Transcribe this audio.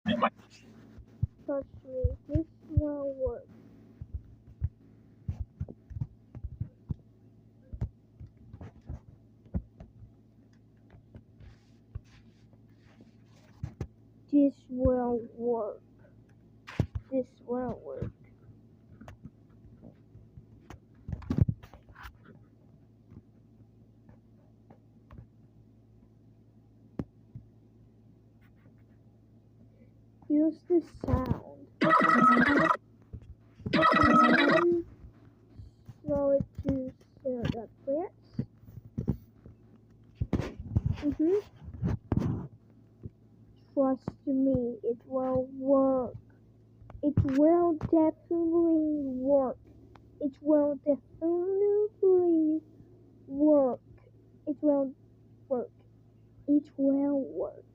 Trust me, this will work. This will work. This will work. Use the sound. Slow it to the plants. Trust me, it will work. It will definitely work. It will definitely work. It will work. It will work.